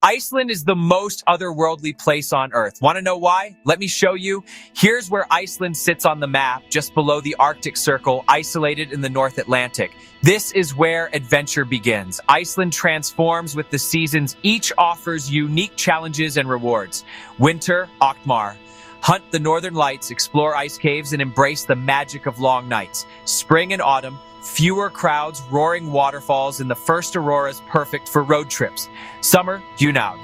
Iceland is the most otherworldly place on Earth. Want to know why? Let me show you. Here's where Iceland sits on the map, just below the Arctic Circle, isolated in the North Atlantic. This is where adventure begins. Iceland transforms with the seasons. Each offers unique challenges and rewards. Winter, Oktmar. Hunt the northern lights, explore ice caves, and embrace the magic of long nights. Spring and autumn, fewer crowds, roaring waterfalls, and the first auroras perfect for road trips. Summer, Junaug.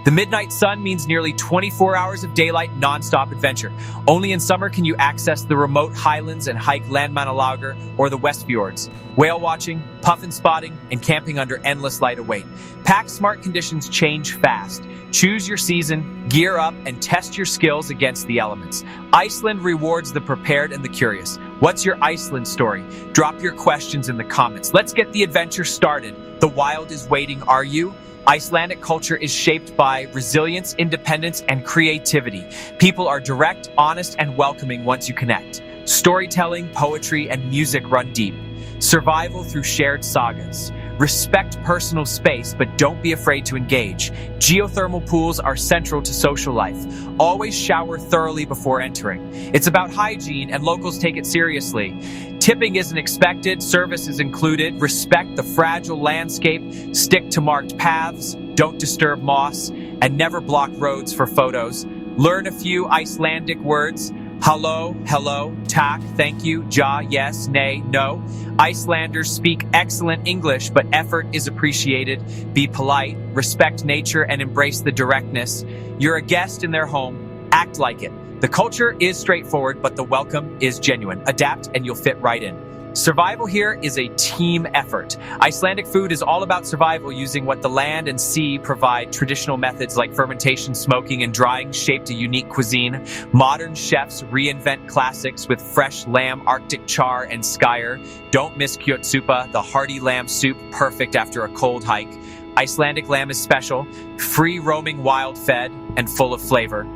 The midnight sun means nearly 24 hours of daylight non-stop adventure. Only in summer can you access the remote highlands and hike Landmannalaugar or the West Fjords. Whale watching, puffin spotting, and camping under endless light await. Pack smart, conditions change fast. Choose your season, gear up, and test your skills against the elements. Iceland rewards the prepared and the curious. What's your Iceland story? Drop your questions in the comments. Let's get the adventure started. The wild is waiting, are you? Icelandic culture is shaped by resilience, independence, and creativity. People are direct, honest, and welcoming once you connect. Storytelling, poetry, and music run deep. Survival through shared sagas. Respect personal space, but don't be afraid to engage. Geothermal pools are central to social life. Always shower thoroughly before entering. It's about hygiene, and locals take it seriously. Tipping isn't expected, service is included. Respect the fragile landscape, stick to marked paths, don't disturb moss, and never block roads for photos. Learn a few Icelandic words. Hello, hello, tak, thank you, ja, yes, nay, no. Icelanders speak excellent English, but effort is appreciated. Be polite, respect nature, and embrace the directness. You're a guest in their home. Act like it. The culture is straightforward, but the welcome is genuine. Adapt and you'll fit right in. Survival here is a team effort. Icelandic food is all about survival, using what the land and sea provide. Traditional methods like fermentation, smoking, and drying shaped a unique cuisine. Modern chefs reinvent classics with fresh lamb, Arctic char, and skyr. Don't miss kjötsúpa, the hearty lamb soup, perfect after a cold hike. Icelandic lamb is special, free-roaming, wild-fed, and full of flavor.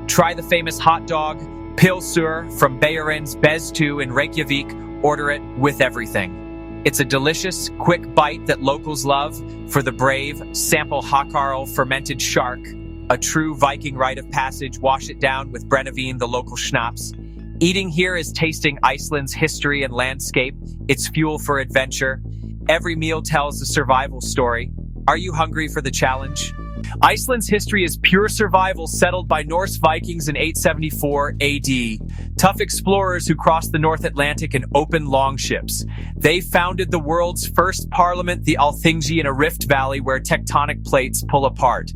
Try the famous hot dog, pilsur, from Bæjarins Bestu in Reykjavik. Order it with everything. It's a delicious, quick bite that locals love. For the brave, sample Hakarl fermented shark, a true Viking rite of passage. Wash it down with Brennivine, the local schnapps. Eating here is tasting Iceland's history and landscape. It's fuel for adventure. Every meal tells a survival story. Are you hungry for the challenge? Iceland's history is pure survival, settled by Norse Vikings in 874 AD. Tough explorers who crossed the North Atlantic in open longships. They founded the world's first parliament, the Alþingi, in a rift valley where tectonic plates pull apart.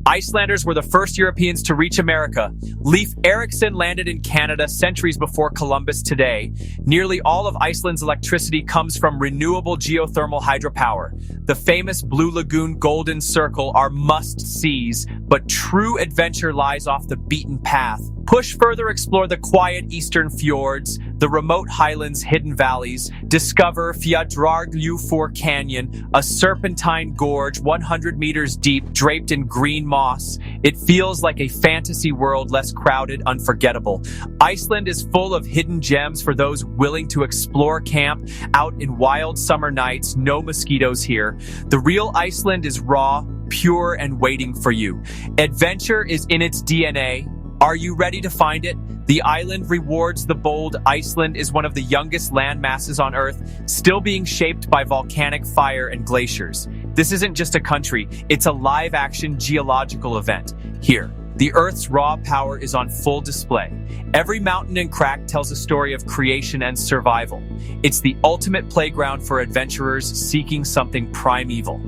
Icelanders were the first Europeans to reach America. Leif Erikson landed in Canada centuries before Columbus today. Nearly all of Iceland's electricity comes from renewable geothermal hydropower. The famous Blue Lagoon Golden Circle are must-sees, but true adventure lies off the beaten path. Push further, explore the quiet eastern fjords, the remote highlands, hidden valleys. Discover Fjallajökull Canyon, a serpentine gorge 100 meters deep, draped in green moss. It feels like a fantasy world, less crowded, unforgettable. Iceland is full of hidden gems for those willing to explore. Camp out in wild summer nights, no mosquitoes here. The real Iceland is raw, pure, and waiting for you. Adventure is in its DNA. Are you ready to find it? The island rewards the bold. Iceland is one of the youngest land masses on Earth, still being shaped by volcanic fire and glaciers. This isn't just a country, it's a live-action geological event. Here, the Earth's raw power is on full display. Every mountain and crack tells a story of creation and survival. It's the ultimate playground for adventurers seeking something primeval.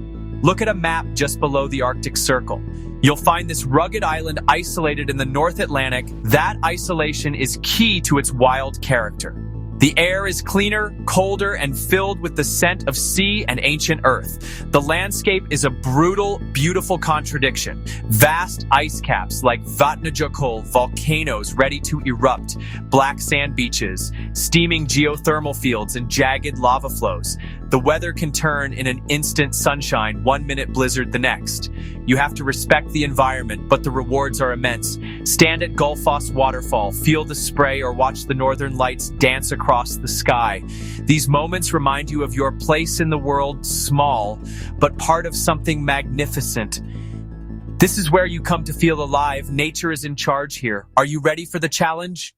Look at a map just below the Arctic Circle. You'll find this rugged island isolated in the North Atlantic. That isolation is key to its wild character. The air is cleaner, colder, and filled with the scent of sea and ancient earth. The landscape is a brutal, beautiful contradiction. Vast ice caps like Vatnajökull, volcanoes ready to erupt, black sand beaches, steaming geothermal fields, and jagged lava flows. The weather can turn in an instant: sunshine, 1 minute blizzard the next. You have to respect the environment, but the rewards are immense. Stand at Gullfoss waterfall, feel the spray, or watch the northern lights dance across the sky. These moments remind you of your place in the world, small, but part of something magnificent. This is where you come to feel alive. Nature is in charge here. Are you ready for the challenge?